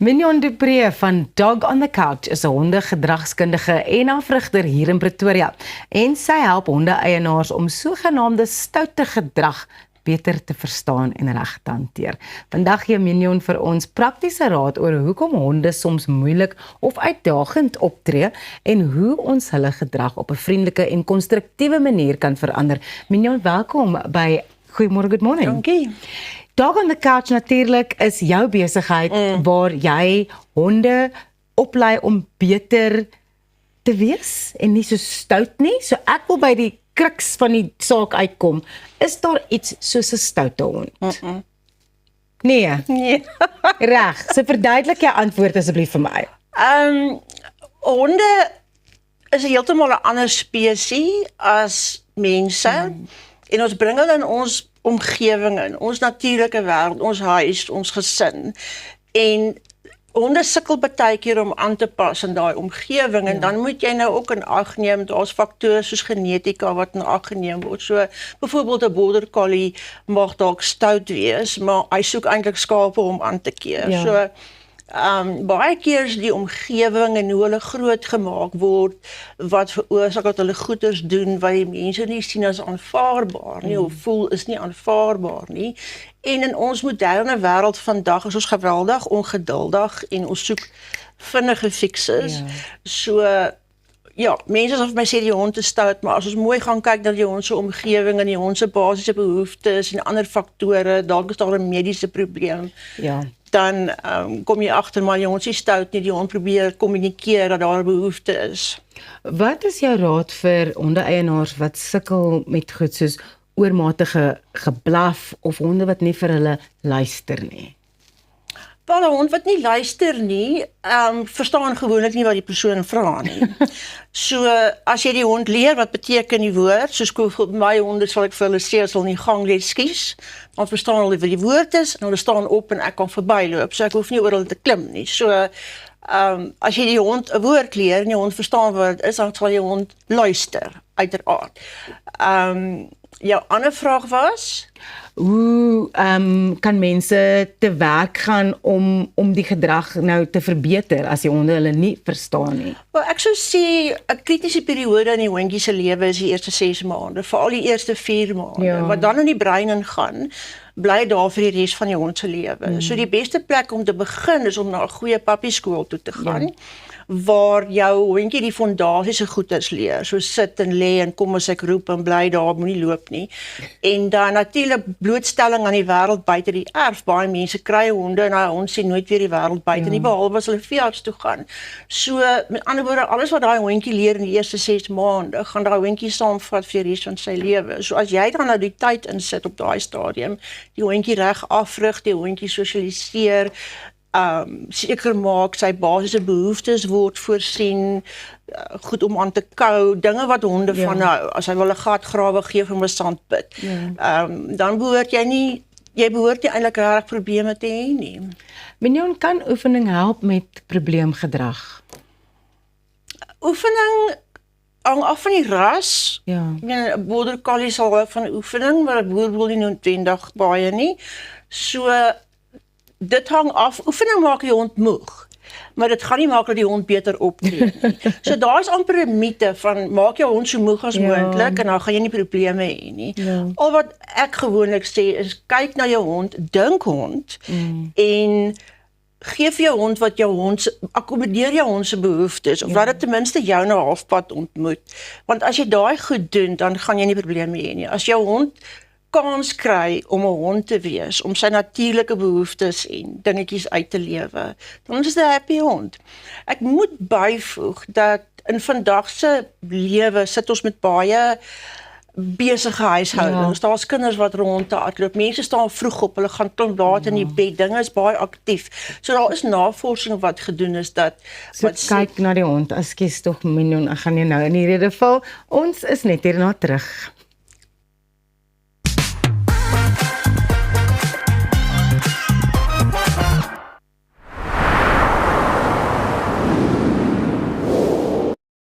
Mignon du Preez van Dog on the Couch is 'n hondegedragskundige en afrigter hier in Pretoria. En sy help honde-eienaars om sogenaamde stoute gedrag beter te verstaan en reg te hanteer. Vandag gee Mignon vir ons praktiese raad oor hoekom honde soms moeilik of uitdagend optree en hoe ons hulle gedrag op 'n vriendelike en konstruktiewe manier kan verander. Mignon, welkom by Goeiemôre, good morning. Dankie. Dog on the Couch natuurlik is jou besigheid waar jy honde oplei om beter te wees en nie so stout nie. So ek wil by die kruks van die saak uitkom. Is daar iets soos 'n stoute hond? Nee. Nee. Reg. So verduidelik jou antwoord asseblief vir my. Honde is heeltemal 'n ander spesies as mense. En ons bring hulle in ons omgewing in, ons natuurlike wêreld, ons huis, ons gesin. En honde sukkel baie keer om aan te pas in daai omgewing en dan moet jy nou ook in ag neem, daar's faktore soos genetika wat in ag geneem word. So byvoorbeeld 'n border collie mag dalk stout wees, maar hy soek eintlik skape om aan te keer. Ja. So baie keer is die omgewing en hoe hulle groot gemaak word wat veroorsaak dat hulle goeders doen wat die mense nie sien as aanvaarbaar nie of voel is nie aanvaarbaar nie. En in ons moderne wêreld vandag is ons geweldig ongeduldig en ons soek vinnige fixes. Ja. So ja, mense sal vir my sê die hond is stout, maar as ons mooi gaan kyk na die hond se omgewing en die hond se basiese behoeftes en ander faktore, dalk is daar 'n mediese probleem. Ja. Dan kom jy agter maar die hond is stout nie, die hond probeer kommunikeer dat daar 'n behoefte is. Wat is jou raad vir honde-eienaars wat sukkel met goed soos oormatige geblaf of honde wat nie vir hulle luister nie? Wel, 'n hond wat nie luister nie, verstaan gewoonlik nie wat die persoon vra nie. So, as jy die hond leer wat beteken die woord, soos my honde sal ek vir hulle sê as hulle in die gang lê skies, dan verstaan hulle wat die woord is en hulle staan op en ek kan verbyloop, so ek hoef nie oor hulle te klim nie. So, as jy die hond 'n woord leer en die hond verstaan wat dit is, dan sal die hond luister, uiteraard. Jou ander vraag was? Hoe kan mense te werk gaan om die gedrag nou te verbeter as die honde hulle nie verstaan nie? Wel, ek sou sê 'n kritiese periode in die hondjie se lewe is die eerste 6 maande, veral die eerste 4 maande. Ja. Wat dan in die brein ingaan, bly daar vir die res van die hond se lewe. So die beste plek om te begin is om na 'n goeie pappieskool toe te gaan. Waar jou hondjie die fondasiese goeders leer, so sit en lê en kom as ek roep en bly daar, moenie loop nie. En dan natuurlik blootstelling aan die wêreld buite die erf. Baie mense kry honde en daai hond sien nooit weer die wêreld buite nie, behalwe as hulle veearts toe gaan. So met ander woorde, alles wat daai hondjie leer in die eerste 6 maande, gaan daai hondjie saamvat vir die res van sy lewe. So as jy dan nou die tyd insit op daai stadium, die hondjie reg afrig, die hondjie sosialiseer, seker maak sy basiese behoeftes word voorsien, goed om aan te kou, dinge wat honde van nou, as hy wil 'n gat grawe gee vir 'n sandpit. Dan behoort jy behoort nie eintlik regtig probleme te hê nie. Mignon, kan oefening help met probleemgedrag? Oefening hang af van die ras. Ja. Ek meen 'n border collie sal hou van oefening, maar 'n boer wil nie noodwendig baie nie. So dit hang af, oefening maak die hond moeg, maar dit gaan nie maak dat die hond beter optree nie. So daar is amper 'n mite van, maak jou hond so moeg as moontlik en dan gaan jy nie probleme hê nie. Al wat ek gewoonlik sê is, kyk na jou hond, dink hond, en gee vir jou hond wat jou hond, akkommodeer jou hond se behoeftes, of laat dit ten minste jou na halfpad ontmoet. Want as jy daai goed doen, dan gaan jy nie probleme hê nie. As jou hond kans kry om 'n hond te wees, om sy natuurlike behoeftes en dingetjies uit te lewe, dan is dit 'n happy hond. Ek moet byvoeg dat in vandag se lewe sit ons met baie besige huishoudings. Daar's kinders wat rond te hardloop. Mense staan vroeg op, hulle gaan tot laat in die bed. Dinge is baie aktief. So daar is navorsing wat gedoen is dat Kyk na die hond. Ekskuus tog, Mignon, ek gaan nie nou in die rede val. Ons is net hierna terug.